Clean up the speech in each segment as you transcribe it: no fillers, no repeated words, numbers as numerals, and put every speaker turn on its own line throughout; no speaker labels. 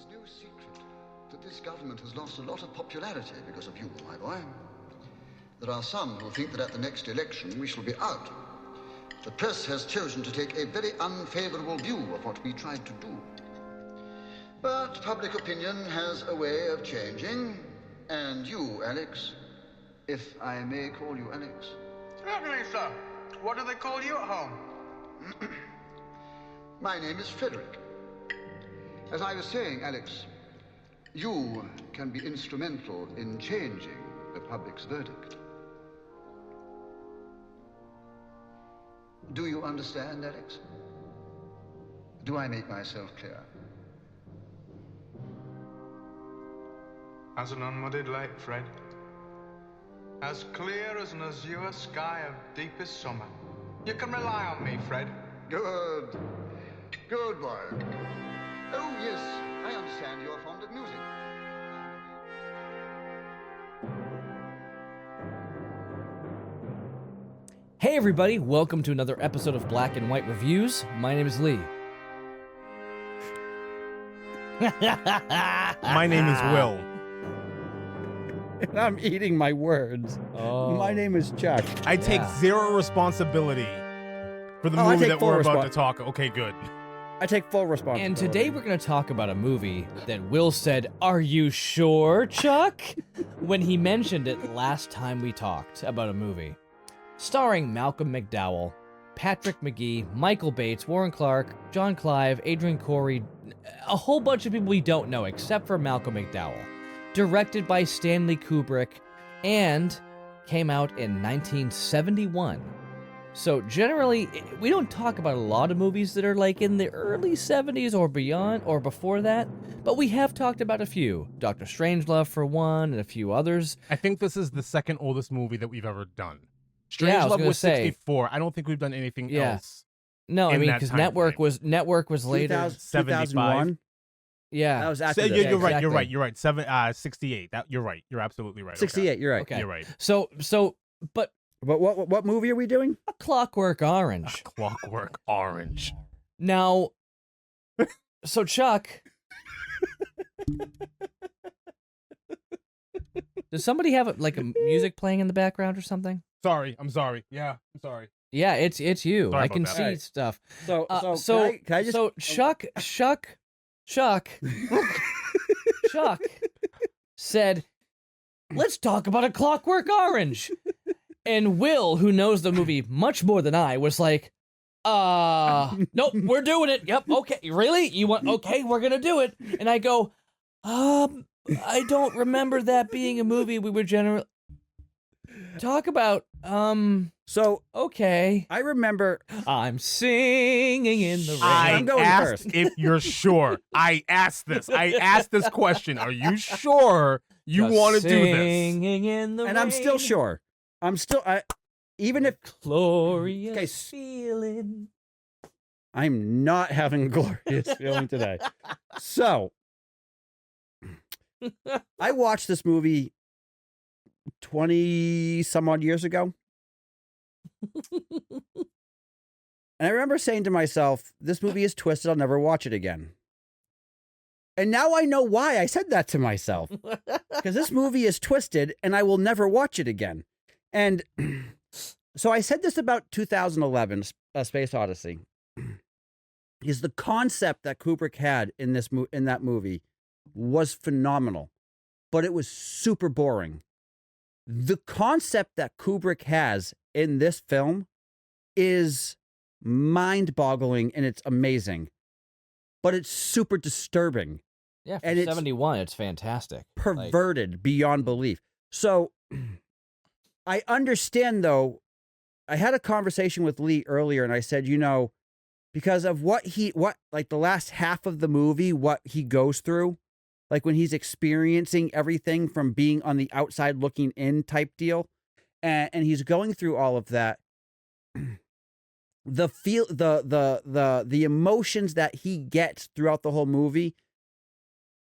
is no secret that this government has lost a lot of popularity because of you, my boy. There are some who think that at the next election we shall be out. The press has chosen to take a very unfavorable view of what we tried to do. But public opinion has a way of changing, and you, Alex, if I may call you Alex.
Certainly, sir. What do they call you at home?
My name is Frederick. As I was saying, Alex, you can be instrumental in changing the public's verdict. Do you understand, Alex? Do I make myself clear?
As an unmuddied lake, Fred. As clear as an azure sky of deepest summer. You can rely on me, Fred.
Good. Good boy. Oh, yes, I understand you're fond of music.
Hey everybody, welcome to another episode of Black and White Reviews. My name is Lee.
My name is Will.
And I'm eating my words. My name is Chuck.
I take zero responsibility for the movie that we're about to talk. Okay, good.
I take full responsibility.
And today we're going to talk about a movie that Will said, "Are you sure, Chuck?" when he mentioned it last time we talked about a movie. Starring Malcolm McDowell, Patrick McGee, Michael Bates, Warren Clark, John Clive, Adrian Corey, a whole bunch of people we don't know except for Malcolm McDowell. Directed by Stanley Kubrick and came out in 1971. So generally, we don't talk about a lot of movies that are like in the early 70s or beyond or before that, but we have talked about a few. Dr. Strangelove for one, and a few others.
I think this is the second oldest movie that we've ever done.
Yeah, I was
Strangelove
gonna
was
say.
64. I don't think we've done anything else.
No, I
in
mean,
that
because
time
Network
frame.
was later.
2001.
Yeah.
That was after
So,
the-
you're right. You're
exactly.
right. 68. You're right. You're absolutely right.
68, you're right.
Okay.
You're right.
But
But what movie are we doing?
A Clockwork Orange.
Clockwork Orange.
Now, so Chuck, does somebody have like a music playing in the background or something?
Sorry. I'm sorry. Yeah, I'm sorry.
Yeah, it's you.
Sorry
I
about
can
that.
see
Right.
stuff.
So can I just
So Chuck said, "Let's talk about A Clockwork Orange." And Will, who knows the movie much more than I, was like, nope, we're doing it. Yep, okay. Really? You want okay, we're gonna do it. And I go, I don't remember that being a movie we would generally talk about.
So
Okay.
I remember
I'm singing in the rain.
I'm going
asked
first.
if you're sure. I asked this question. Are you sure you
Just
want to do this?
Singing in the
and I'm still
rain.
sure. Even if
Glorious
Okay,
feeling.
I'm not having a glorious feeling today. So I watched this movie 20 some odd years ago. And I remember saying to myself, this movie is twisted, I'll never watch it again. And now I know why I said that to myself. Because this movie is twisted and I will never watch it again. And so I said this about 2011, Space Odyssey. Is the concept that Kubrick had in that movie was phenomenal, but it was super boring. The concept that Kubrick has in this film is mind-boggling and it's amazing, but it's super disturbing.
Yeah, for
And it's
71, it's fantastic.
Perverted beyond belief. So I understand, though. I had a conversation with Lee earlier, and I said, because of what the last half of the movie, what he goes through, like when he's experiencing everything from being on the outside looking in type deal, and he's going through all of that, the emotions that he gets throughout the whole movie,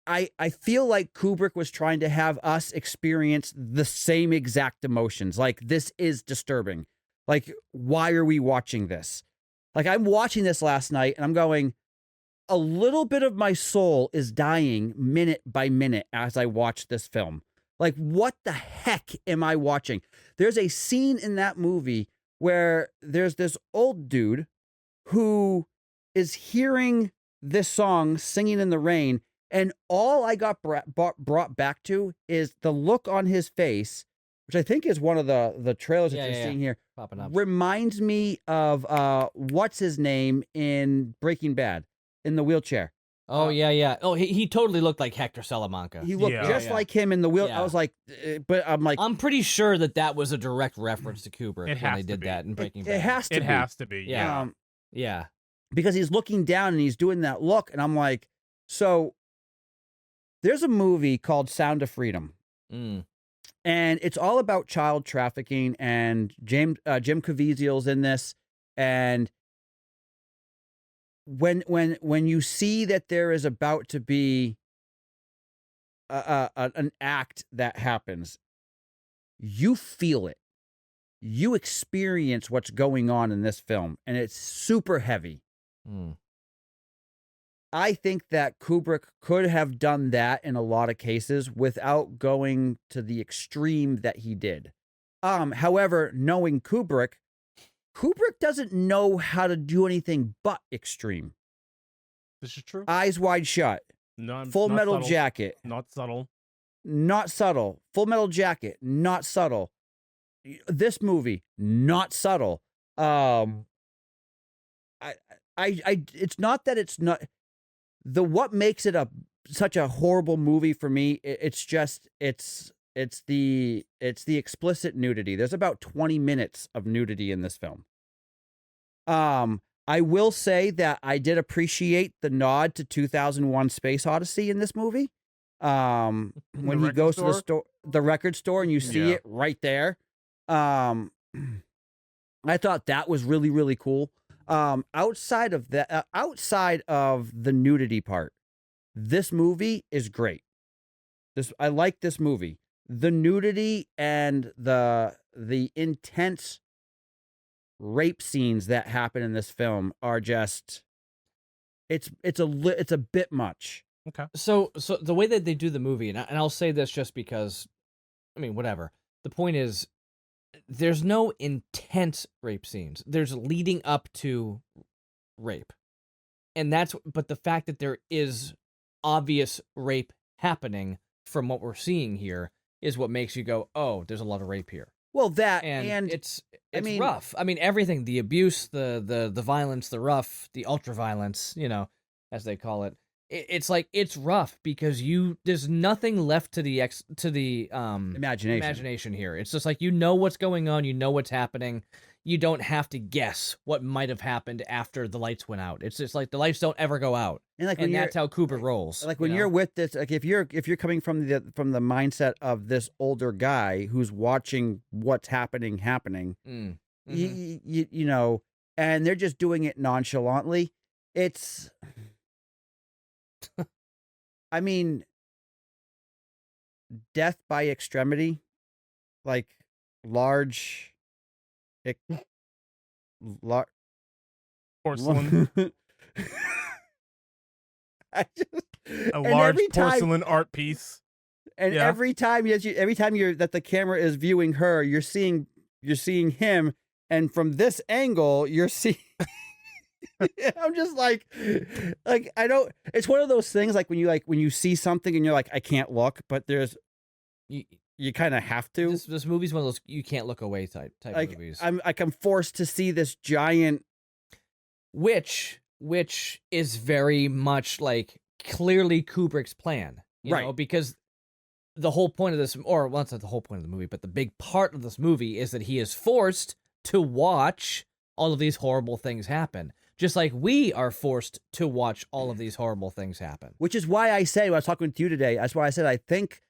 I feel like Kubrick was trying to have us experience the same exact emotions. Like, this is disturbing. Like, why are we watching this? Like, I'm watching this last night and I'm going, a little bit of my soul is dying minute by minute as I watch this film. Like, what the heck am I watching? There's a scene in that movie where there's this old dude who is hearing this song singing in the rain, and all I got brought back to is the look on his face, which I think is one of the trailers that you're seeing here.
Popping up.
Reminds me of what's his name in Breaking Bad in the wheelchair.
Oh, yeah. Oh, he totally looked like Hector Salamanca.
He looked just like him in the wheel.
Yeah.
I was like, but I'm like,
I'm pretty sure that was a direct reference to Kubrick when they did that in Breaking Bad.
It has to
It
be.
has to be.
Yeah.
Yeah.
Yeah.
Because he's looking down and he's doing that look, and I'm like, so there's a movie called Sound of Freedom.
Mm.
And it's all about child trafficking, and Jim Caviezel's in this. And when you see that there is about to be an act that happens, you feel it. You experience what's going on in this film, and it's super heavy.
Mm.
I think that Kubrick could have done that in a lot of cases without going to the extreme that he did. However, knowing Kubrick doesn't know how to do anything but extreme.
This is true.
Eyes Wide Shut, Full
Not
Metal
subtle.
Jacket,
Not subtle.
not subtle. Full Metal Jacket, not subtle. This movie, not subtle. It's not that it's not what makes it such a horrible movie for me. It's just it's the explicit nudity. There's about 20 minutes of nudity in this film. I will say that I did appreciate the nod to 2001: Space Odyssey in this movie. When he goes to the record store, and you see it right there. I thought that was really, really cool. Outside of that, outside of the nudity part, this movie is great. I like this movie. The nudity and the intense rape scenes that happen in this film are just it's a bit much.
Okay.
So the way that they do the movie, and I'll say this just because, I mean, whatever. The point is, there's no intense rape scenes. There's leading up to rape. And but the fact that there is obvious rape happening from what we're seeing here is what makes you go, oh, there's a lot of rape here.
Well, that
and it's rough. I mean, everything, the abuse, the violence, the rough, the ultra violence, as they call it. It's like, it's rough because there's nothing left to the imagination here. It's just like, what's going on, what's happening. You don't have to guess what might have happened after the lights went out. It's just like the lights don't ever go out, and that's how Kubrick rolls.
Like when you're with this, like if you're coming from the mindset of this older guy who's watching what's happening,
Mm. Mm-hmm.
you know, and they're just doing it nonchalantly. It's, I mean, death by extremity, like large.
Porcelain. A large porcelain art piece.
And every time that the camera is viewing her, you're seeing him, and from this angle, you're seeing. I'm just like I don't. It's one of those things like when you see something and you're like, I can't look, but there's. You kind of have to.
This movie's one of those you can't look away type movies.
I'm forced to see this giant,
which is very much like clearly Kubrick's plan, you know, because the whole point of this, or well, it's not the whole point of the movie, but the big part of this movie is that he is forced to watch all of these horrible things happen. Just like we are forced to watch all of these horrible things happen.
Which is why I say, when I was talking to you today, that's why I said I think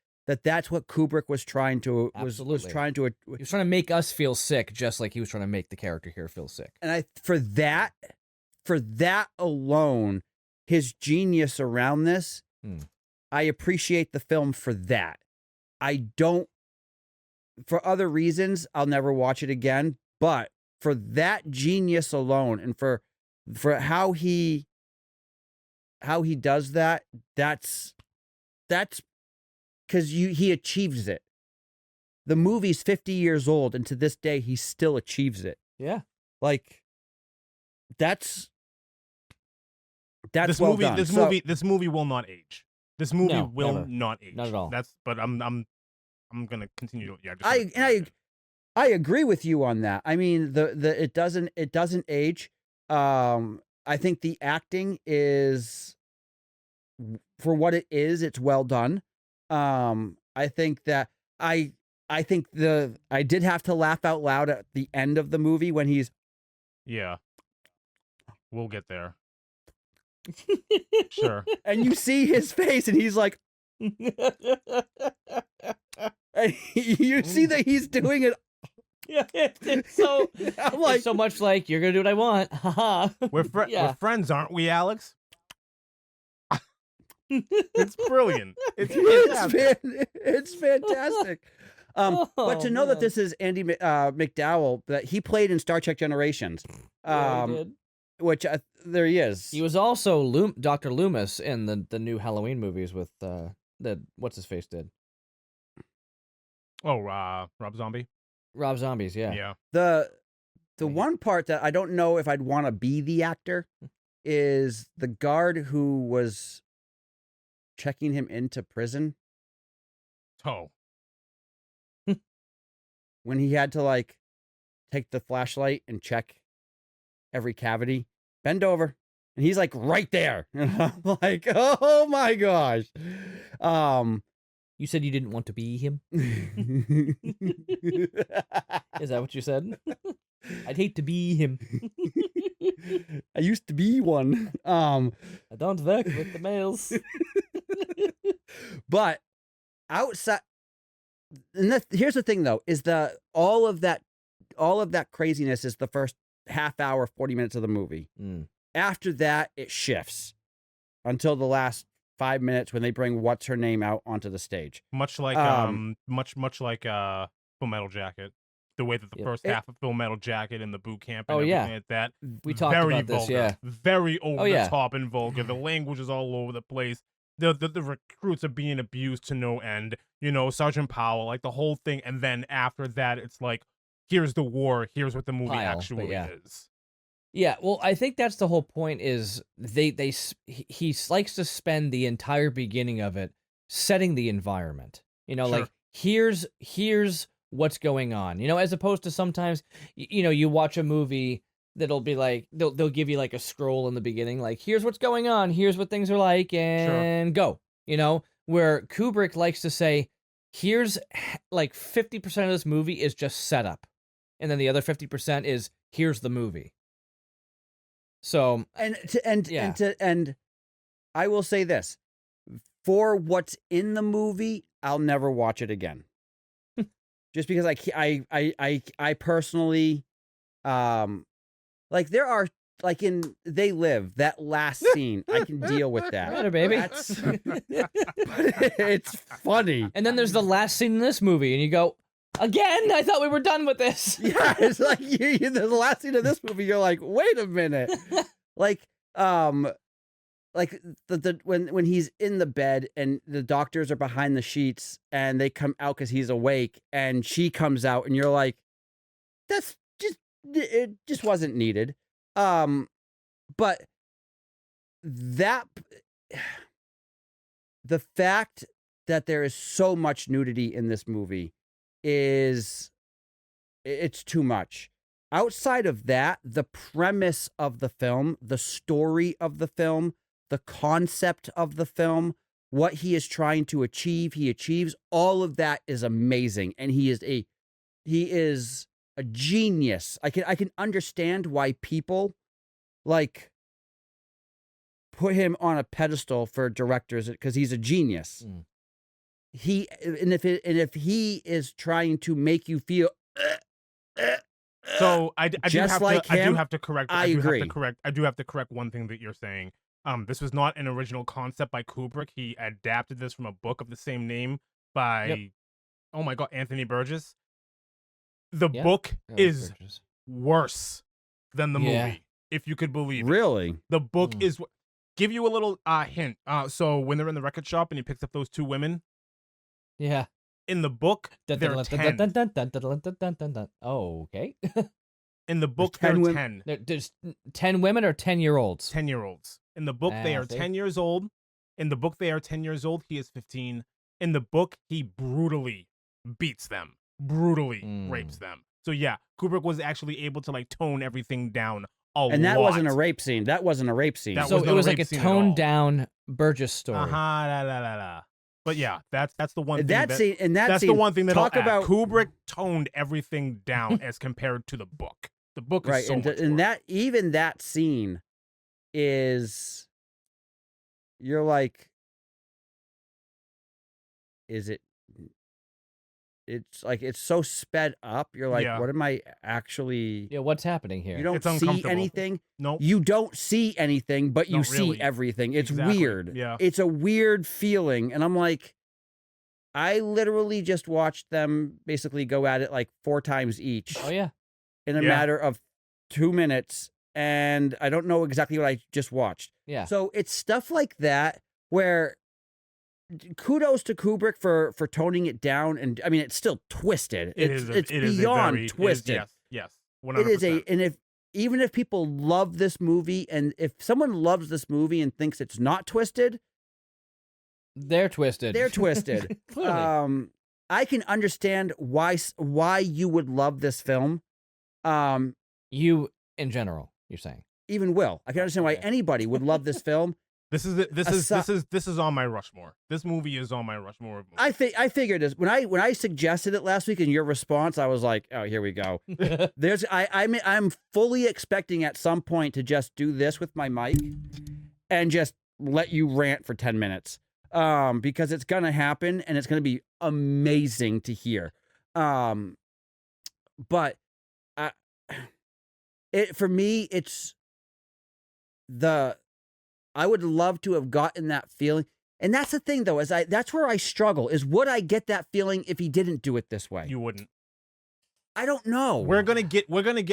that's what Kubrick was trying to
He was trying to make us feel sick, just like he was trying to make the character here feel sick.
And for that alone, his genius around this, I appreciate the film for that. I don't, for other reasons, I'll never watch it again. But for that genius alone, and for how he how he does that, that's because he achieves it. The movie's 50 years old, and to this day, he still achieves it.
Yeah.
Like, that's
this
well
movie,
done.
This movie will not age. This movie
No,
will
never.
not age.
Not at all.
But I'm gonna continue. Yeah,
I agree with you on that. I mean, it doesn't age. I think the acting is, for what it is, it's well done. I think that I did have to laugh out loud at the end of the movie when he's
Yeah. We'll get there. Sure.
and you see his face and he's like, and you see that he's doing it.
Yeah, it's so
I'm like,
it's so much like you're gonna do what I want. Haha.
We're friends, aren't we, Alex? It's brilliant.
it's fantastic. But to know that
man.
this is Andy McDowell, that he played in Star Trek Generations,
Yeah, he did.
which there he is.
He was also Dr. Loomis in the new Halloween movies with that what's his face did.
Oh, Rob Zombie.
Rob Zombies, yeah.
Yeah.
The one part that I don't know if I'd want to be the actor is the guard who was checking him into prison
Oh.
when he had to like take the flashlight and check every cavity. Bend over, and he's like right there. And I'm like, oh my gosh.
You said you didn't want to be him? Is that what you said? I'd hate to be him.
I used to be one.
I don't work with the males.
But outside, and here's the thing though, is that all of that craziness is the first half hour, 40 minutes of the movie.
Mm.
After that, it shifts until the last 5 minutes when they bring what's her name out onto the stage.
Much like much like Full Metal Jacket. The way that the first half of Full Metal Jacket and the boot camp and everything like that.
We talked
very
about this,
vulgar,
yeah.
very over
yeah.
the top and vulgar. The language is all over the place. The recruits are being abused to no end. You know, Sergeant Powell, like the whole thing. And then after that, it's like, here's the war. Here's what the movie actually is.
Yeah, well, I think that's the whole point. Is he likes to spend the entire beginning of it setting the environment. You know,
Sure.
like here's what's going on. You know, as opposed to sometimes you watch a movie that'll be like they'll give you like a scroll in the beginning, like here's what's going on, here's what things are like, and go. You know, where Kubrick likes to say, here's like 50% of this movie is just setup, and then the other 50% is here's the movie. So
And I will say this, for what's in the movie, I'll never watch it again. Just because I personally, like there are, like in They Live, that last scene, I can deal with that.
Better, baby.
But it's funny.
And then there's the last scene in this movie, and you go, again? I thought we were done with this.
Yeah, it's like the last scene of this movie, you're like, wait a minute. Like when he's in the bed and the doctors are behind the sheets and they come out because he's awake and she comes out and you're like, it just wasn't needed. But the fact that there is so much nudity in this movie it's too much. Outside of that, the premise of the film, the story of the film, the concept of the film, what he is trying to achieve, he achieves. All of that is amazing, and he is a genius. I can understand why people like put him on a pedestal for directors because he's a genius.
Mm.
If he is trying to make you feel
So I do have to correct.
I agree.
I do have to correct one thing that you're saying. This was not an original concept by Kubrick. He adapted this from a book of the same name by, oh my God, Anthony Burgess. The book is worse than the movie, if you could believe it.
Really?
The book is give you a little hint. So when they're in the record shop and he picks up those two women,
Yeah.
in the book, they're 10.
Oh, okay.
In the book,
There's 10
they're
women.
10.
There's 10 women or 10-year-olds?
10-year-olds. In the book, they
Ah,
are
see?
10 years old. In the book, they are 10 years old. He is 15. In the book, he brutally beats them, brutally rapes them. So yeah, Kubrick was actually able to like tone everything down a lot.
And that wasn't a rape scene. That wasn't a rape scene.
That
So
was
it
not a
was like
rape
a
scene at all.
toned down Burgess story.
But yeah, that's the one thing
that scene. In that
that's
scene,
the one thing that
talk
I'll add.
about
Kubrick toned everything down as compared to the book. The book is
right,
so
and,
much
and
worse.
that even that scene is. You're like, is it? It's like it's so sped up. You're like,
Yeah.
what am I actually?
Yeah, what's happening here?
You don't
It's
see
uncomfortable.
anything.
Nope.
You don't see anything, but you
Not
see
really.
everything. It's
Exactly,
weird.
yeah.
It's a weird feeling. And I'm like, I literally just watched them basically go at it like 4 times each
Oh yeah.
in a
Yeah.
matter of 2 minutes. And I don't know exactly what I just watched.
Yeah.
So it's stuff like that where kudos to Kubrick for toning it down. And I mean, it's still twisted. It's beyond twisted.
Yes.
It is
100%.
and if even if people love this movie, and if someone loves this movie and thinks it's not twisted,
They're twisted.
they're twisted.
Clearly.
I can understand why you would love this film.
You in general, you're saying.
Even Will, I can understand why
Okay.
anybody would love this film.
This is on my Rushmore. This movie is on my Rushmore. Of movies.
I figured this when I suggested it last week, and your response, I was like, oh, here we go. I'm fully expecting at some point to just do this with my mic and just let you rant for 10 minutes. Because it's gonna happen and it's gonna be amazing to hear. But for me, it's I would love to have gotten that feeling. And that's the thing though, that's where I struggle, is would I get that feeling if he didn't do it this way?
You wouldn't.
I don't know.
We're gonna get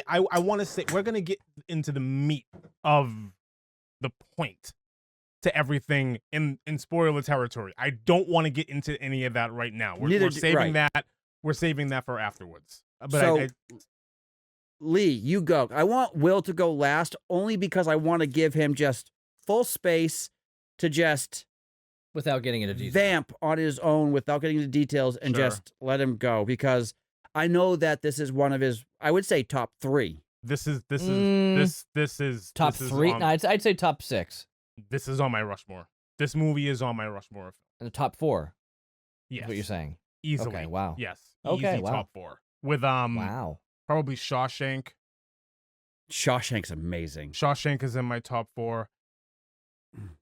I want to say we're gonna get into the meat of the point to everything in spoiler territory. I don't want to get into any of that right now. We're saving that. We're saving that for afterwards. But
So, Lee, you go. I want Will to go last only because I want to give him just full space to just
Without getting into detail.
vamp on his own without getting into details and
Sure.
just let him go, because I know that this is one of his, I would say, top 3.
this is
Top
this is
3?
on-
No, I'd say top 6.
This is on my Rushmore. This movie is on my Rushmore.
And the top 4.
Yes.
Is what you're saying.
Easily.
Okay, wow.
Yes.
Okay,
Easy
wow.
top 4. With
Wow.
probably Shawshank.
Shawshank's amazing.
Shawshank is in my top 4.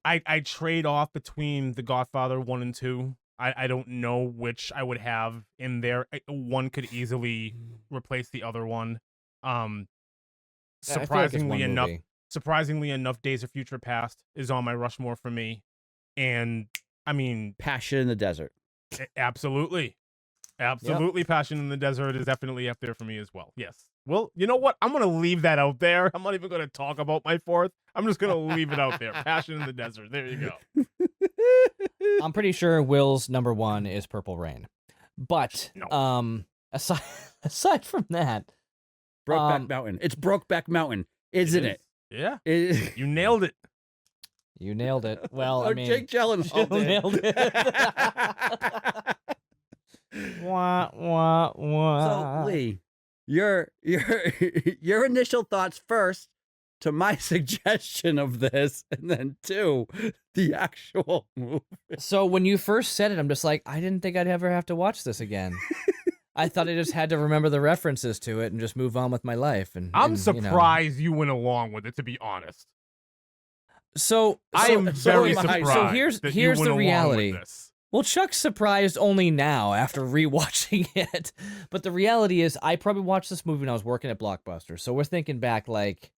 I trade off between The Godfather 1 and 2. I don't know which I would have in there. One could easily replace the other one.
I feel like it's
Surprisingly
one
enough,
movie.
Days of Future Past is on my Rushmore for me. And I mean,
Passion in the Desert.
absolutely. Passion in the Desert is definitely up there for me as well. Yes. Well, you know what? I'm going to leave that out there. I'm not even going to talk about my 4th. I'm just going to leave it out there. Passion in the Desert. There you go.
I'm pretty sure Will's number 1 is Purple Rain. But
No.
aside from that,
Brokeback Mountain. It's Brokeback Mountain, isn't it?
Yeah.
It-
You nailed it.
you nailed it. Well, I
Oh,
mean,
Jake Gyllenhaal did.
nailed it. Wah, wah, wah.
So Lee, your initial thoughts first to my suggestion of this, and then 2, the actual movie.
So when you first said it, I'm just like, I didn't think I'd ever have to watch this again. I thought I just had to remember the references to it and just move on with my life. And
I'm
and,
surprised you went along with it, to be honest.
So
I am very surprised.
So here's
that you went
the
along with
reality.
this.
Well, Chuck's surprised only now after rewatching it. But the reality is, I probably watched this movie when I was working at Blockbuster. So we're thinking back like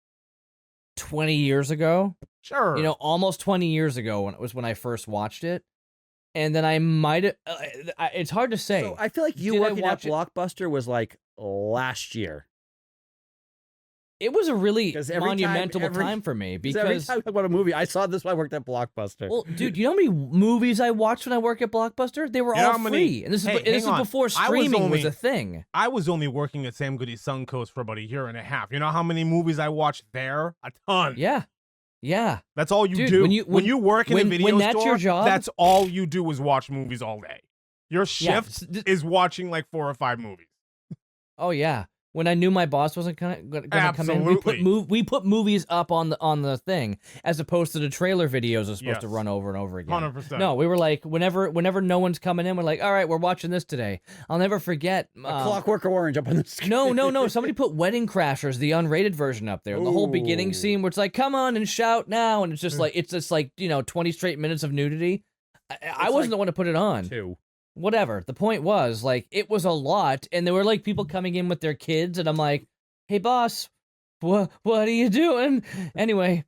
20 years ago.
Sure.
Almost 20 years ago when I first watched it. And then I might have. It's hard to say.
So I feel like you
Did I
working at
watch it?
Blockbuster was like last year.
It was a really
'Cause every
monumental time for me
Because every
because
time I talk about a movie, I saw this when I worked at Blockbuster.
well, dude, you know how many movies I watched when I worked at Blockbuster? They were
You know
all
how many-
free, and this
Hey,
is this is
hang on.
before
I was
streaming was
only-
a thing.
I was only working at Sam Goody Suncoast for about a year and a half. You know how many movies I watched there? A ton.
Yeah, yeah.
That's all you
Dude,
do.
when
you work in a video
when that's
store,
your job-
that's all you do is watch movies all day. Your
Yeah,
shift is watching like 4 or 5 movies.
Oh yeah. When I knew my boss wasn't going to come in,
Absolutely.
we put movies up on the thing as opposed to the trailer videos are supposed to
Yes.
run over and over again.
100%.
No, we were like whenever no one's coming in, we're like, all right, we're watching this today. I'll never forget.
A Clockwork Orange up on the screen.
No. Somebody put Wedding Crashers, the unrated version, up there. The whole beginning
Ooh.
scene where it's like, come on and shout now, and it's just like 20 straight minutes of nudity. I wasn't the one to put it on.
2.
Whatever. The point was, like, it was a lot, and there were like people coming in with their kids, and I'm like, hey boss, what are you doing? Anyway,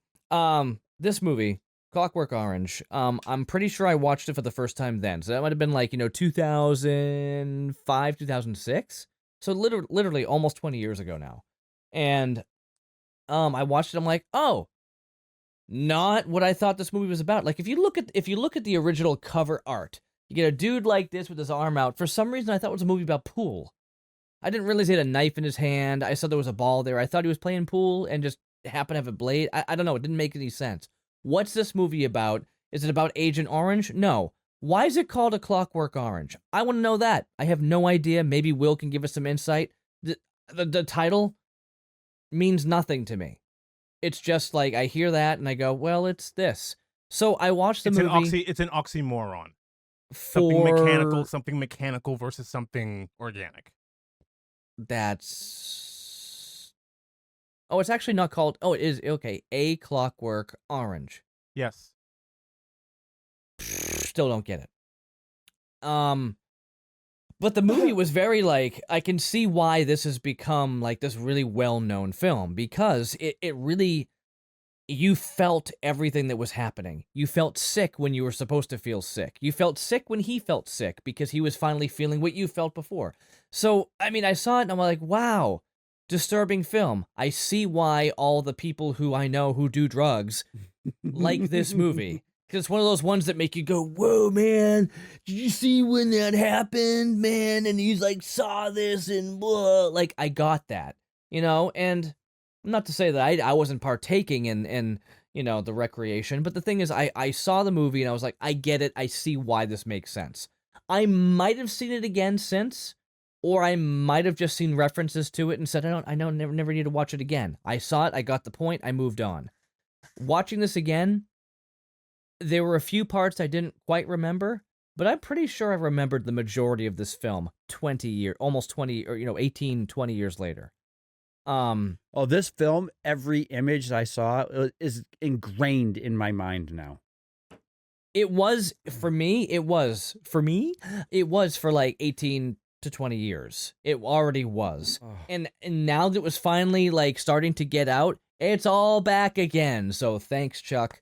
this movie, Clockwork Orange, I'm pretty sure I watched it for the first time then. So that might have been like, 2005, 2006. So literally almost 20 years ago now. And I watched it, I'm like, oh, not what I thought this movie was about. Like if you look at the original cover art, you get a dude like this with his arm out. For some reason I thought it was a movie about pool. I didn't realize he had a knife in his hand. I saw there was a ball there. I thought he was playing pool and just happened to have a blade. I don't know. It didn't make any sense. What's this movie about? Is it about Agent Orange? No. Why is it called A Clockwork Orange? I want to know that. I have no idea. Maybe Will can give us some insight. The title means nothing to me. It's just like I hear that and I go, well, it's this. So I watched the movie.
It's an oxymoron.
For
Something mechanical versus something organic.
That's. Oh, it's actually not called. Oh, it is. Okay. A Clockwork Orange.
Yes.
Still don't get it. But the movie was very like, I can see why this has become like this really well-known film because it really, you felt everything that was happening. You felt sick when you were supposed to feel sick. You felt sick when he felt sick because he was finally feeling what you felt before. So, I mean, I saw it and I'm like, wow, disturbing film. I see why all the people who I know who do drugs like this movie. Because it's one of those ones that make you go, whoa, man, did you see when that happened, man? And he's like, saw this and whoa. Like, I got that, and not to say that I wasn't partaking in the recreation, but the thing is, I saw the movie and I was like, I get it. I see why this makes sense. I might have seen it again since, or I might have just seen references to it and said, never need to watch it again. I saw it. I got the point. I moved on. Watching this again, there were a few parts I didn't quite remember, but I'm pretty sure I remembered the majority of this film 18, 20 years later.
This film, every image I saw is ingrained in my mind now.
It was for like 18 to 20 years. It already was.
Oh.
And now that it was finally like starting to get out, it's all back again. So thanks, Chuck.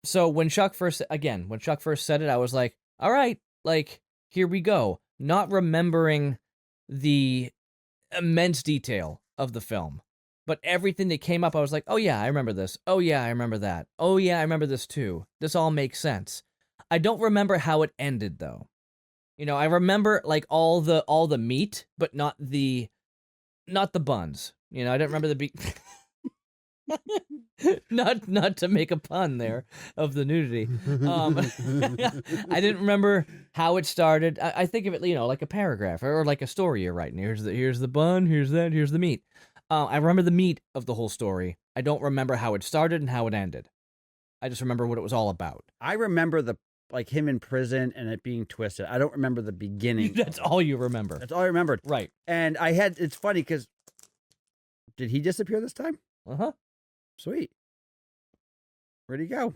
So when Chuck first said it, I was like, all right, like, here we go. Not remembering the immense detail of the film, but everything that came up, I was like, oh yeah, I remember this. Oh yeah, I remember that. Oh yeah, I remember this too. This all makes sense. I don't remember how it ended though. I remember like all the meat, but not the buns. I didn't remember the not to make a pun there of the nudity. I didn't remember how it started. I think of it, like a paragraph or like a story you're writing. Here's the bun, here's the meat. I remember the meat of the whole story. I don't remember how it started and how it ended. I just remember what it was all about.
I remember him in prison and it being twisted. I don't remember the beginning.
That's all you remember.
That's all I remembered.
Right.
And it's funny because did he disappear this time?
Uh-huh.
Sweet. Where'd he go?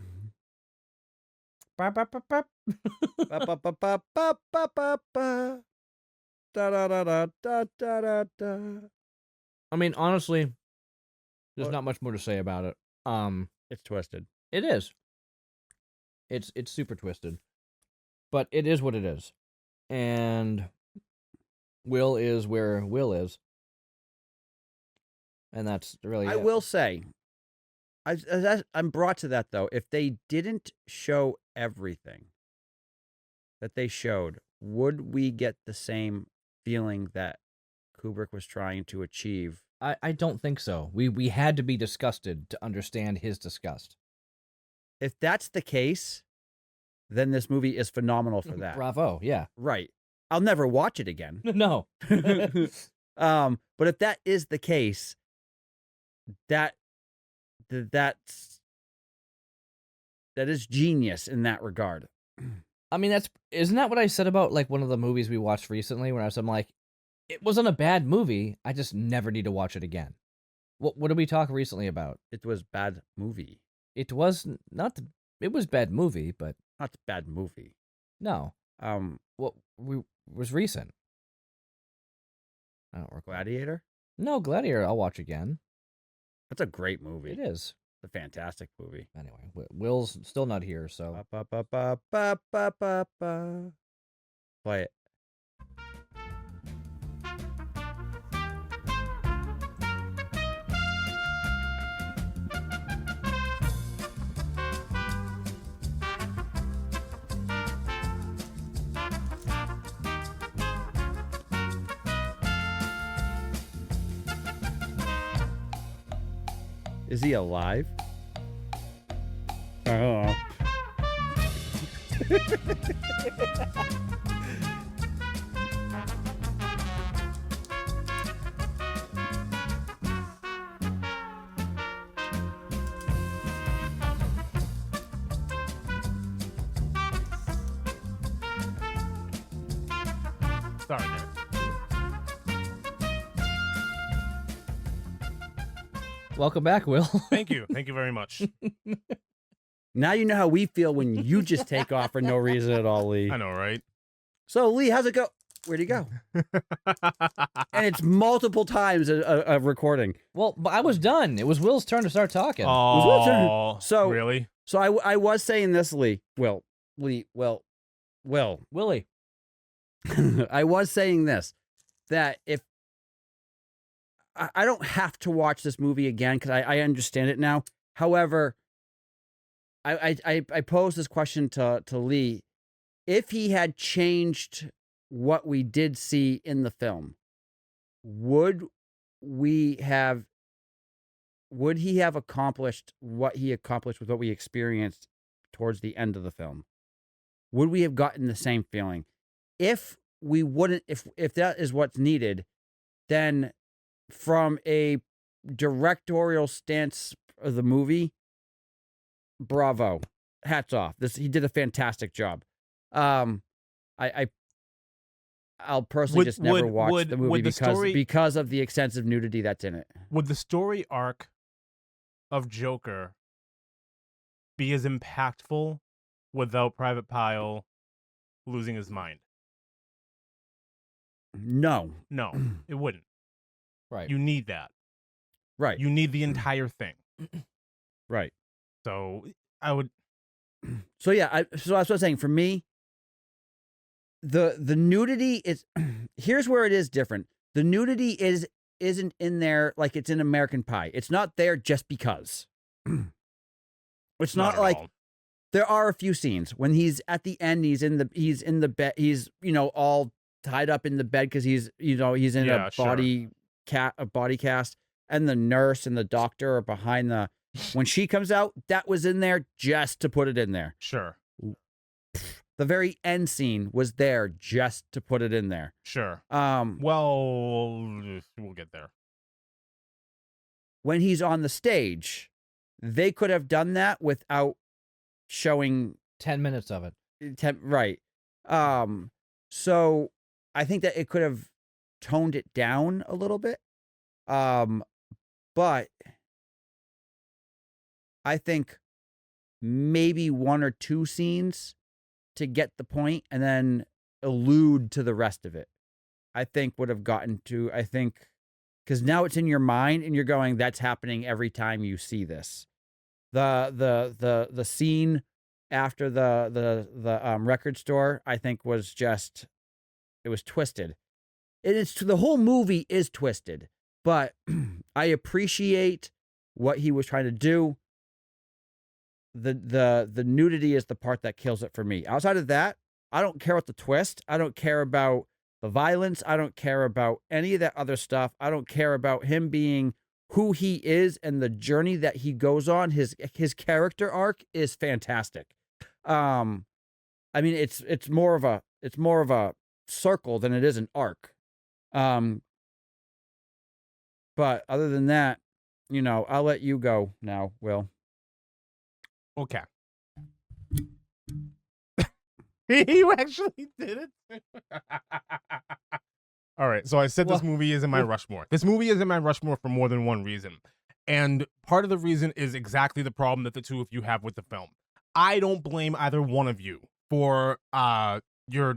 Ba, ba, ba, ba.
Ba, ba, ba, ba, ba, ba, ba, ba. Da, da, da, da, da, da, da.
I mean, honestly, there's
What?
not much more to say about it.
It's twisted.
It is. It's super twisted. But it is what it is. And Will is where Will is. and that's really
I
it.
will say, I'm brought to that though. If they didn't show everything that they showed, would we get the same feeling that Kubrick was trying to achieve?
I don't think so. We had to be disgusted to understand his disgust.
If that's the case, then this movie is phenomenal for that.
Bravo, yeah.
Right. I'll never watch it again.
No.
But if that is the case, that is genius in that regard.
I mean, isn't that what I said about like one of the movies we watched recently when I'm like, it wasn't a bad movie. I just never need to watch it again. What did we talk recently about?
It was bad movie.
It was it was bad movie, but
Not bad movie.
no. What was recent? I don't recall.
Gladiator?
No, Gladiator. I'll watch again.
That's a great movie.
It is.
It's a fantastic movie.
Anyway, Will's still not here, so
Ba, ba, ba, ba, ba, ba, ba. Play it. Is he alive? I don't know.
Sorry, guys.
welcome back, Will.
Thank you. Thank you very much.
Now you know how we feel when you just take off for no reason at all, Lee.
I know, right?
So, Lee, how's it go? Where'd he go? And it's multiple times a recording.
Well, but I was done. It was Will's turn to start talking.
was Will's turn.
Oh,
So-
really?
So I was saying this, Lee. Will.
Willie.
I was saying this, that if I don't have to watch this movie again because I understand it now. However, I posed this question to Lee. If he had changed what we did see in the film, would he have accomplished what he accomplished with what we experienced towards the end of the film? Would we have gotten the same feeling? If we wouldn't, if that is what's needed, then from a directorial stance of the movie, bravo, hats off. He did a fantastic job. I'll personally just never watch the movie because of the extensive nudity that's in it.
Would the story arc of Joker be as impactful without Private Pyle losing his mind?
No.
No, it wouldn't.
Right.
You need that.
Right.
You need the entire thing.
Right.
So I would.
So yeah, so that's what I'm saying. For me, the nudity is here's where it is different. The nudity isn't in there like it's in American Pie. It's not there just because. It's not
at
like
all.
there are a few scenes when he's at the end. He's in the bed. He's all tied up in the bed because he's in
Yeah,
a body cast, and the nurse and the doctor are behind the. When she comes out, that was in there just to put it in there.
Sure.
The very end scene was there just to put it in there.
Sure.
Well,
we'll get there.
when he's on the stage, they could have done that without showing
10 minutes of it.
right. So I think that it could have toned it down a little bit. But I think maybe one or two scenes to get the point and then allude to the rest of it, I think would have gotten to, because now it's in your mind and you're going, that's happening every time you see this. The scene after the record store, I think it was twisted. The whole movie is twisted, but I appreciate what he was trying to do. The nudity is the part that kills it for me. Outside of that, I don't care about the twist. I don't care about the violence. I don't care about any of that other stuff. I don't care about him being who he is and the journey that he goes on. His character arc is fantastic. I mean, it's more of a circle than it is an arc. But other than that, you know, I'll let you go now, Will.
Okay. You actually did it. All right, so I said this movie is in my Rushmore. This movie is in my Rushmore for more than one reason. And part of the reason is exactly the problem that the two of you have with the film. I don't blame either one of you for your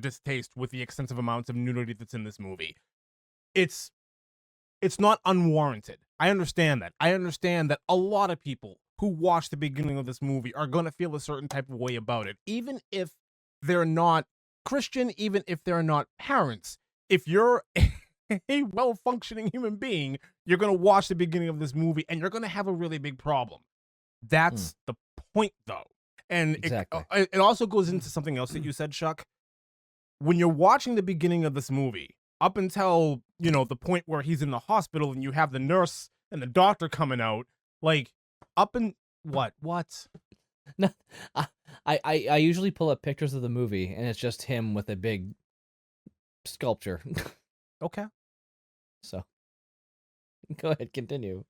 distaste with the extensive amounts of nudity that's in this movie. It's not unwarranted. I understand that. I understand that a lot of people who watch the beginning of this movie are going to feel a certain type of way about it, even if they're not Christian, even if they're not parents. If you're a well-functioning human being, you're going to watch the beginning of this movie and you're going to have a really big problem. That's the point, though. And
Exactly.
it also goes into something else that you said, Chuck. When you're watching the beginning of this movie, up until, you know, the point where he's in the hospital and you have the nurse and the doctor coming out, like, up in what?
No, I usually pull up pictures of the movie, and it's just him with a big sculpture.
Okay.
So, go ahead, continue.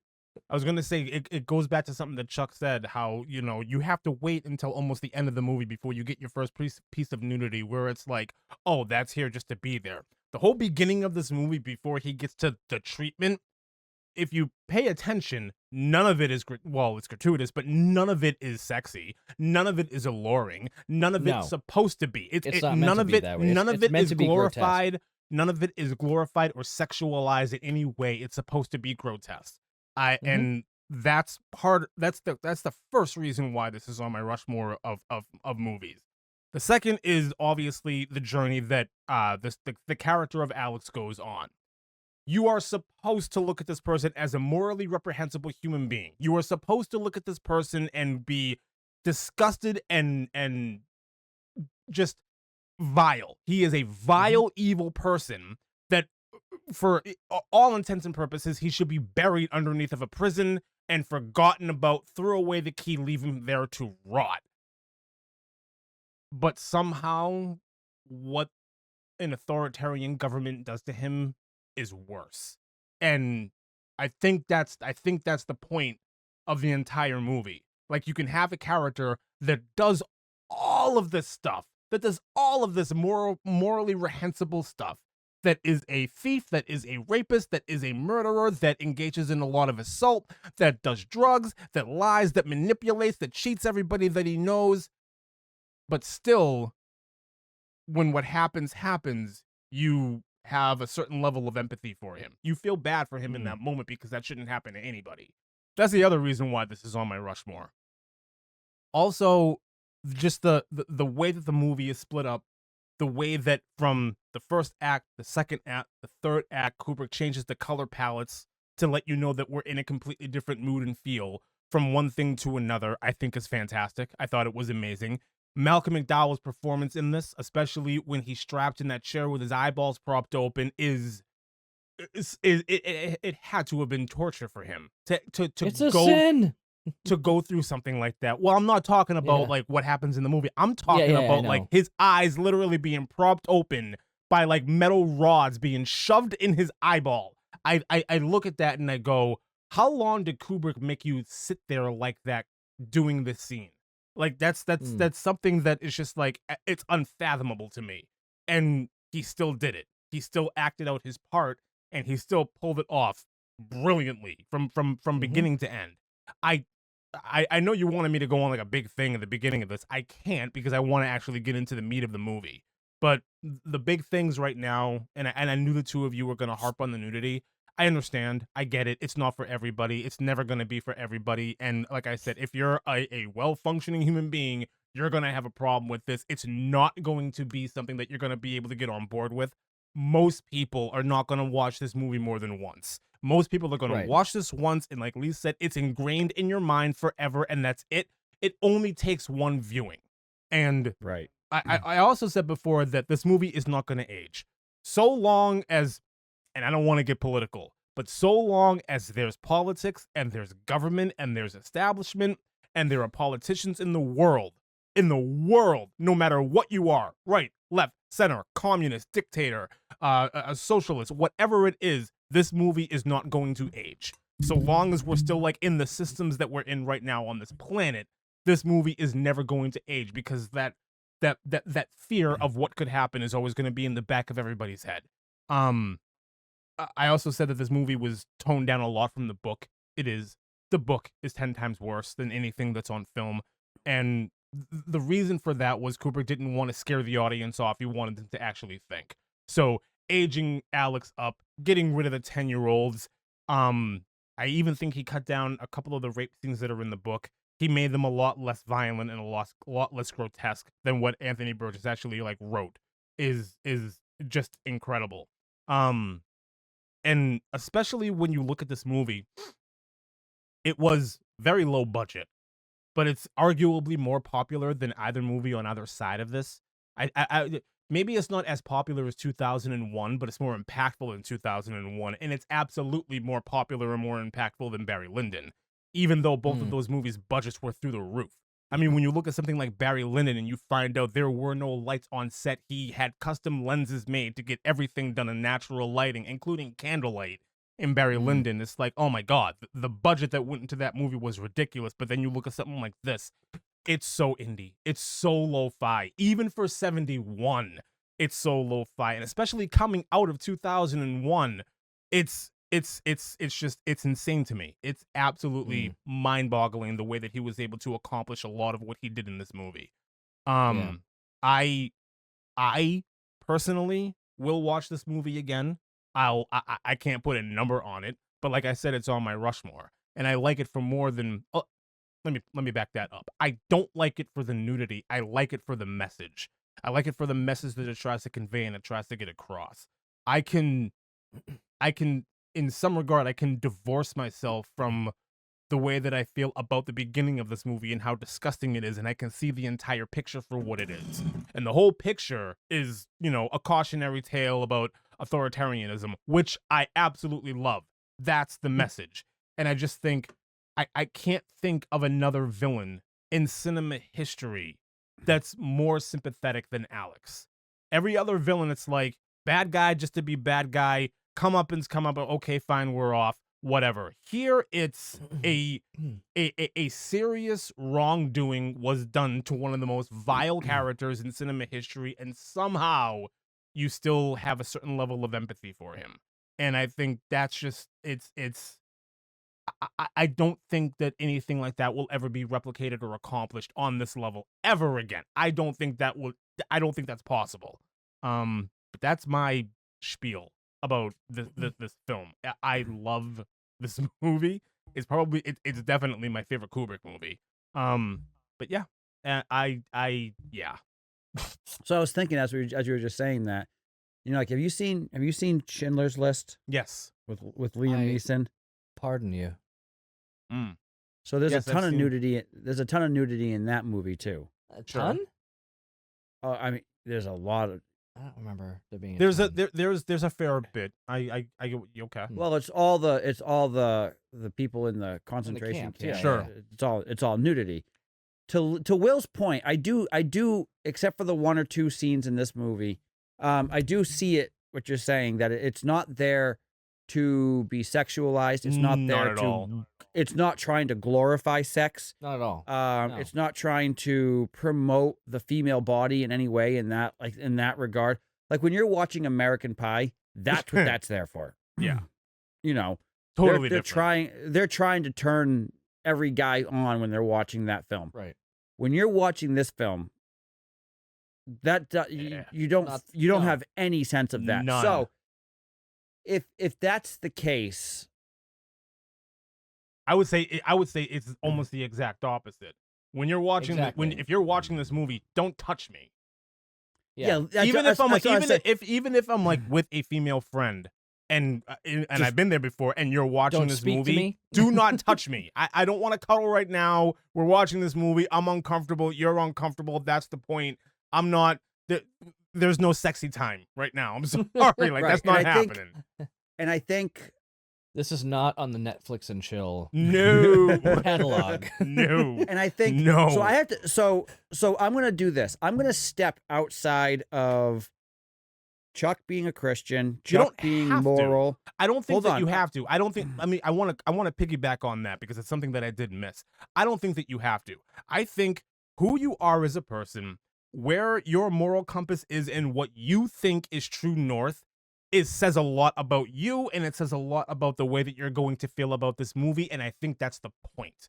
I was going to say, it goes back to something that Chuck said, how, you know, you have to wait until almost the end of the movie before you get your first piece of nudity, where it's like, oh, that's here just to be there. The whole beginning of this movie, before he gets to the treatment, if you pay attention, none of it is, well, it's gratuitous, but none of it is sexy. None of it is alluring. None of it's supposed to be.
It's not meant to be that way.
None of it is glorified.
Grotesque.
None of it is glorified or sexualized in any way. It's supposed to be grotesque. And that's the first reason why this is on my Rushmore of movies. The second is obviously the journey that the character of Alex goes on. You are supposed to look at this person as a morally reprehensible human being. You are supposed to look at this person and be disgusted and just vile. He is a vile, evil person that, for all intents and purposes, he should be buried underneath of a prison and forgotten about, throw away the key, leave him there to rot. But somehow, what an authoritarian government does to him is worse. And I think that's the point of the entire movie. Like, you can have a character that does all of this stuff, that does all of this morally reprehensible stuff, that is a thief, that is a rapist, that is a murderer, that engages in a lot of assault, that does drugs, that lies, that manipulates, that cheats everybody that he knows. But still, when what happens, you have a certain level of empathy for him. You feel bad for him in that moment, because that shouldn't happen to anybody. That's the other reason why this is on my Rushmore. Also, just the way that the movie is split up, the way that from the first act, the second act, the third act, Kubrick changes the color palettes to let you know that we're in a completely different mood and feel from one thing to another, I think is fantastic. I thought it was amazing. Malcolm McDowell's performance in this, especially when he's strapped in that chair with his eyeballs propped open, it had to have been torture for him
Sin.
to go through something like that. Well, I'm not talking about like what happens in the movie. I'm talking about like his eyes literally being propped open by like metal rods being shoved in his eyeball. I look at that and I go, how long did Kubrick make you sit there like that doing this scene? Like, that's something that is just like, it's unfathomable to me. And he still did it. He still acted out his part, and he still pulled it off brilliantly from beginning to end. I know you wanted me to go on like a big thing at the beginning of this. I can't, because I want to actually get into the meat of the movie. But the big things right now, and I knew the two of you were going to harp on the nudity. I understand. I get it. It's not for everybody. It's never going to be for everybody. And like I said, if you're a well-functioning human being, you're going to have a problem with this. It's not going to be something that you're going to be able to get on board with. most people are not going to watch this movie more than once. Most people are going
Right.
to watch this once, and like Lee said, it's ingrained in your mind forever, and that's it. It only takes one viewing. And
Right.
I also said before that this movie is not going to age. So long as, and I don't want to get political, but so long as there's politics and there's government and there's establishment and there are politicians in the world, no matter what you are, right, left, center, communist, dictator, a socialist, whatever it is, this movie is not going to age. So long as we're still like in the systems that we're in right now on this planet, this movie is never going to age, because that fear of what could happen is always going to be in the back of everybody's head. I also said that this movie was toned down a lot from the book. It is. The book is 10 times worse than anything that's on film. And the reason for that was Kubrick didn't want to scare the audience off. He wanted them to actually think. So aging Alex up, getting rid of the 10-year-olds. I even think he cut down a couple of the rape scenes that are in the book. He made them a lot less violent and a lot less grotesque than what Anthony Burgess actually like wrote. Is just incredible. And especially when you look at this movie, it was very low budget, but it's arguably more popular than either movie on either side of this. Maybe it's not as popular as 2001, but it's more impactful than 2001, and it's absolutely more popular and more impactful than Barry Lyndon, even though both of those movies' budgets were through the roof. I mean, when you look at something like Barry Lyndon and you find out there were no lights on set, he had custom lenses made to get everything done in natural lighting, including candlelight. In Barry Lyndon, it's like, oh my God, the budget that went into that movie was ridiculous. But then you look at something like this, it's so indie, it's so lo-fi. Even for 71, it's so lo-fi, and especially coming out of 2001, it's insane to me. It's absolutely mind-boggling the way that he was able to accomplish a lot of what he did in this movie. I personally will watch this movie again. I can't put a number on it, but like I said, it's on my Rushmore, and I like it for more than. Let me back that up. I don't like it for the nudity. I like it for the message. I like it for the message that it tries to convey and it tries to get across. I can, in some regard, I can divorce myself from the way that I feel about the beginning of this movie and how disgusting it is, and I can see the entire picture for what it is. And the whole picture is, a cautionary tale about authoritarianism, which I absolutely love. That's the message. And I just think, I can't think of another villain in cinema history that's more sympathetic than Alex. Every other villain, it's like, bad guy just to be bad guy, comeuppance, okay, fine, we're off. Whatever. Here, it's a serious wrongdoing was done to one of the most vile characters in cinema history, and somehow you still have a certain level of empathy for him. And I think that's just I don't think that anything like that will ever be replicated or accomplished on this level ever again. I don't think that's possible. But that's my spiel about this film. I love this movie. It's it's definitely my favorite Kubrick movie. But yeah, yeah.
So I was thinking as you were just saying that, like, have you seen Schindler's List?
Yes.
With Liam Neeson?
Pardon you.
So there's a ton of nudity. There's a ton of nudity in that movie too.
A ton?
I mean, there's a lot of.
I don't remember there being.
There's a fair bit. I get you okay.
Well, it's all the people in the concentration camp.
Yeah.
Sure.
It's all nudity. To Will's point, I do except for the one or two scenes in this movie, I do see it. What you're saying, that it's not there to be sexualized. It's not there
not at all.
It's not trying to glorify sex.
Not at all. No.
It's not trying to promote the female body in any way in that regard. Like when you're watching American Pie, that's what that's there for.
Yeah.
they're
Totally different.
They're trying to turn every guy on when they're watching that film.
Right.
When you're watching this film, that you don't have any sense of that.
None.
So if that's the case,
I would say it's almost the exact opposite. When you're watching
Exactly.
if you're watching this movie, don't touch me.
Yeah,
Even if I'm like,
that's what I said.
even if I'm like with a female friend, and I've been there before, and you're watching
Don't
this
speak to
movie,
me.
do not touch me. I don't want to cuddle right now. We're watching this movie. I'm uncomfortable. You're uncomfortable. That's the point. I'm not. There's no sexy time right now. I'm sorry. Like
Right,
that's
and
not
I think-
happening.
And I think
This is not on the Netflix and chill
No.
catalog.
No.
and I think
No.
so I have to so I'm going to do this. I'm going to step outside of Chuck being a Christian,
You
Chuck
don't
being
have to.
moral.
I don't think
Hold
that
on.
you have to. I don't think. I mean, I want to piggyback on that because it's something that I did miss. I don't think that you have to. I think who you are as a person, where your moral compass is, and what you think is true north, says a lot about you, and it says a lot about the way that you're going to feel about this movie. And I think that's the point.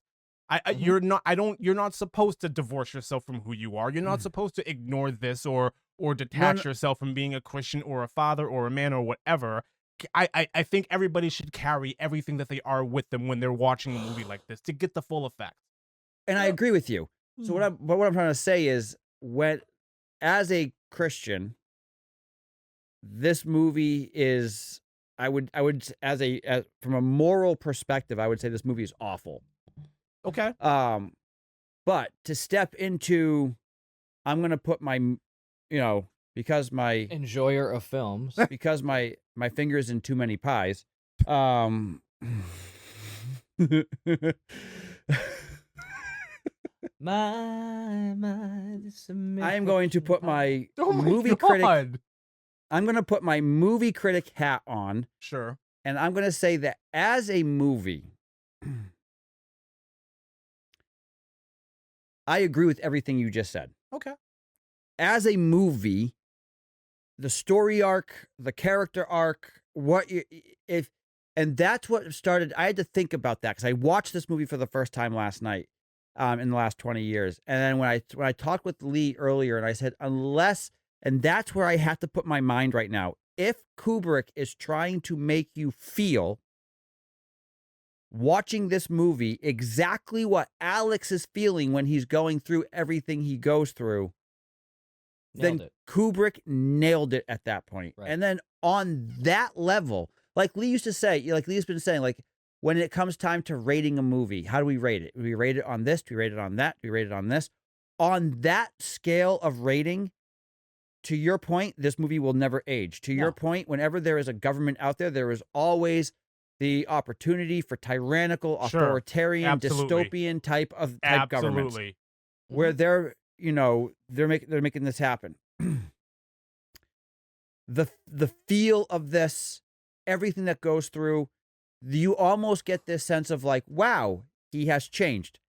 You're not supposed to divorce yourself from who you are. You're not supposed to ignore this or detach yourself from being a Christian or a father or a man or whatever. I think everybody should carry everything that they are with them when they're watching a movie like this to get the full effect.
And I agree with you. So what I'm trying to say is when as a Christian, this movie is I would as from a moral perspective, I would say this movie is awful.
Okay.
But to step into, I'm gonna put my, because my
Enjoyer of films.
because my fingers in too many pies. I am going to put my
Oh my
movie
God.
critic. I'm going to put my movie critic hat on,
Sure.
and I'm going to say that as a movie, I agree with everything you just said.
Okay.
As a movie, the story arc, the character arc, and that's what started. I had to think about that because I watched this movie for the first time last night, in the last 20 years. And then when I talked with Lee earlier, and I said, and that's where I have to put my mind right now. If Kubrick is trying to make you feel, watching this movie, exactly what Alex is feeling when he's going through everything he goes through,
Nailed
then
it.
Kubrick nailed it at that point.
Right.
And then on that level, like Lee used to say, like Lee's been saying, like when it comes time to rating a movie, how do we rate it? Do we rate it on this? Do we rate it on that? Do we rate it on this? On that scale of rating, to your point, this movie will never age. To your
No.
point, whenever there is a government out there, there is always the opportunity for tyrannical,
Sure.
Absolutely.
Absolutely.
dystopian type governments
Absolutely.
where they're making this happen. The feel of this, everything that goes through, you almost get this sense of like, wow, he has changed.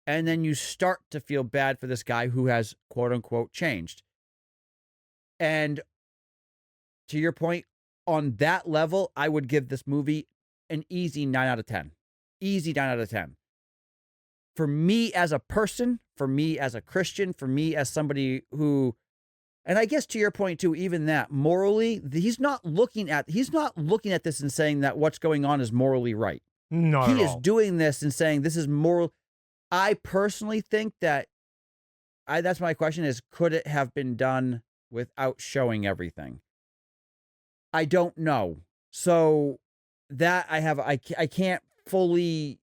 And then you start to feel bad for this guy who has quote unquote changed. And to your point, on that level, I would give this movie an easy 9 out of 10. Easy 9 out of 10. For me as a person, for me as a Christian, for me as somebody who, and I guess to your point too, even that morally, he's not looking at this and saying that what's going on is morally right.
Not
He
at
is
all.
doing this and saying this is moral. I personally think that that's my question is, could it have been done without showing everything? I don't know. So that I can't fully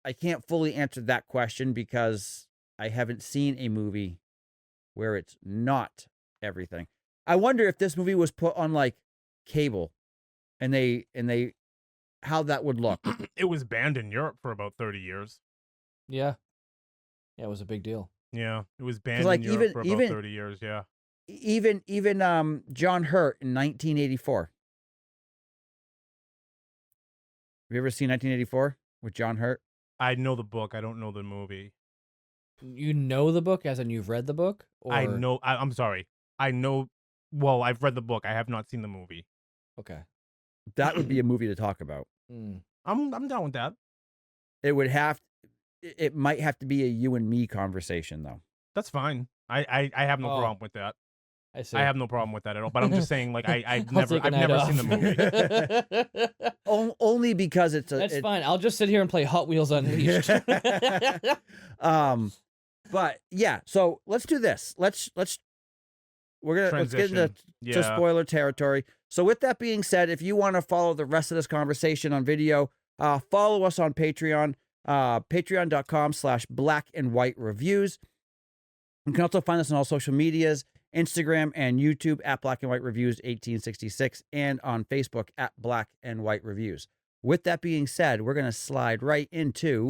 answer that question because I haven't seen a movie where it's not everything. I wonder if this movie was put on like cable and they how that would look.
It was banned in Europe for about 30 years.
Yeah. Yeah, it was a big deal.
Yeah, it was banned
like,
in Europe for about
even-
30 years. Yeah.
Even John Hurt in 1984. Have you ever seen 1984 with John Hurt?
I know the book. I don't know the movie.
You know the book, as in you've read the book? Or...
I know. I'm sorry. I know. Well, I've read the book. I have not seen the movie.
Okay.
That would be a movie to talk about.
Mm.
I'm down with that.
It might have to be a you and me conversation though.
That's fine. I have no
Oh.
problem with that.
I see.
I have no problem with that at all. But I'm just saying, like, I've
I'll
never
take a
I've
night
never seen the
off.
movie.
Only because it's
That's fine. I'll just sit here and play Hot Wheels Unleashed.
But yeah, so let's do this. Let's get into
Yeah.
spoiler territory. So with that being said, if you want to follow the rest of this conversation on video, follow us on Patreon, patreon.com/blackandwhitereviews. You can also find us on all social medias, Instagram and YouTube at Black and White Reviews 1866, and on Facebook at Black and White Reviews. With that being said, we're going to slide right into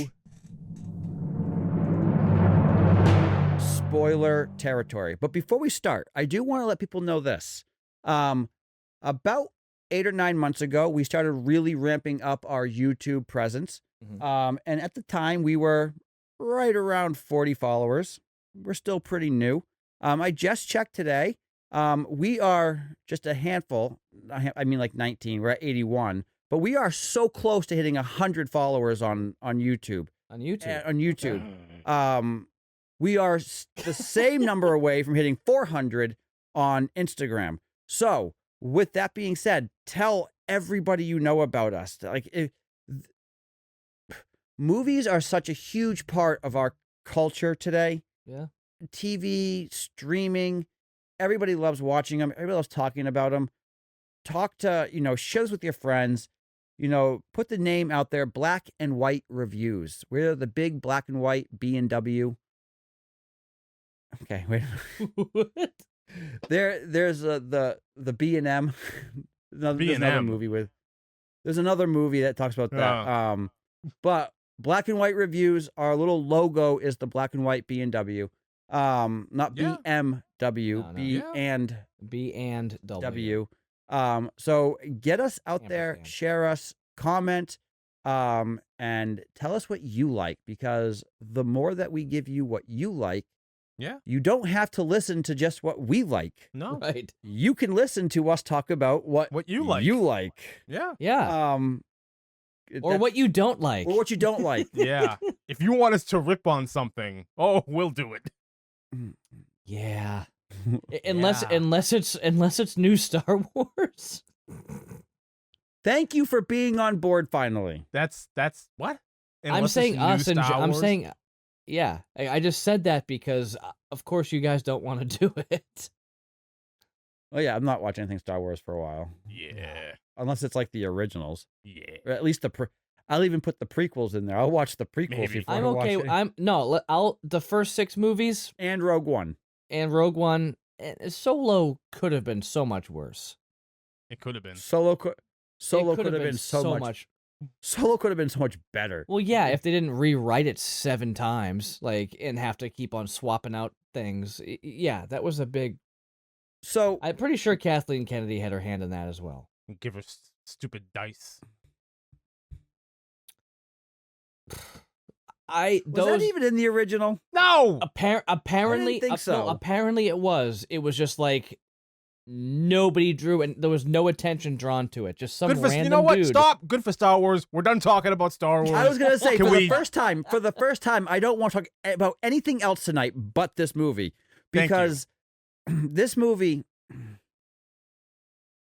spoiler territory. But before we start, I do want to let people know this. About 8 or 9 months ago, we started really ramping up our YouTube presence.
Mhm.
And at the time, we were right around 40 followers. We're still pretty new. I just checked today. We are just a handful. I mean, like 19. We're at 81. But we are so close to hitting 100 followers on YouTube.
On YouTube.
On YouTube. We are the same number away from hitting 400 on Instagram. So, with that being said, tell everybody you know about us. Like, movies are such a huge part of our culture today.
Yeah.
TV, streaming, everybody loves watching them. Everybody loves talking about them. Talk to, share this with your friends. Put the name out there, Black and White Reviews. We're the big black and white B&W. Okay, wait.
What?
There's the B&M. There's another movie there's another movie that talks about that. But Black and White Reviews, our little logo is the black and white B&W. Not BMW,
No.
B and
B and
W. So get us out there,
Ampersand.
share us, comment, and tell us what you like, because the more that we give you what you like, you don't have to listen to just what we like.
No.
Right.
You can listen to us talk about what
you like.
You like.
Yeah.
Yeah. Or what you don't like.
Or what you don't like.
Yeah. If you want us to rip on something, we'll do it.
Yeah. Unless it's new Star Wars.
Thank you for being on board finally.
That's what?
I'm
Unless
saying
it's new
us and
Star
I'm
Wars?
saying yeah. I just said that because of course you guys don't want to do it.
Oh yeah, I'm not watching anything Star Wars for a while.
Yeah.
Unless it's like the originals.
Yeah.
Or at least I'll even put the prequels in there. I'll watch the prequels
Maybe.
before
I'm
I watch
okay.
it.
I'll the first 6 movies
And Rogue One.
and Rogue One. Solo could have been so much worse.
It could have been.
Solo could
It
have been so much. Solo could have been so much better.
Well, yeah, if they didn't rewrite it 7 times, and have to keep on swapping out things. Yeah, that was a big.
So
I'm pretty sure Kathleen Kennedy had her hand in that as well.
Give her stupid dice.
was that even in the original?
No.
Apparently,
think so.
No, apparently it was. It was just like nobody drew, and there was no attention drawn to it. Just some
Good for
random
you know what?
dude.
Stop. Good for Star Wars. We're done talking about Star Wars.
I was gonna say
Can
for
we-
the first time, I don't want to talk about anything else tonight but this movie,
Thank you.
because this movie